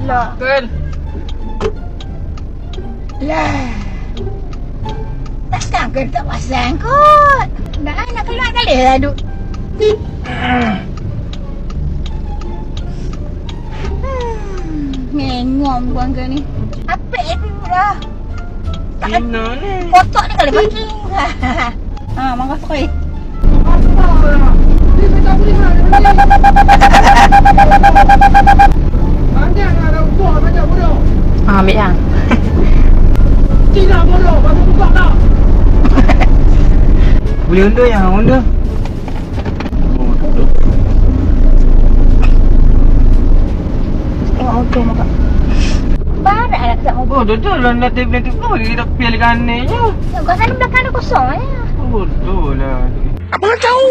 Lah. Kan? Lah. Takkan kau tak pasang kot. Nak keluar kali lah duk. Mengom buang ke ni. Apa itu dah? Cina ni. Kotak ni kalau parking. Ha, mangga sekali. Apa lah? Dia tak boleh lah. Panjang lah dah buat macam bodoh. Ambil yang. Cina bodoh. Baru buka tak? Boleh undur yang undur. Tengok auto maka. Barat nak tak mobil. Oh, betul lah nak tip kau kita pilih kanan je. Kau sana belakang ada kosong ya. Bodoh lah. Apa kau?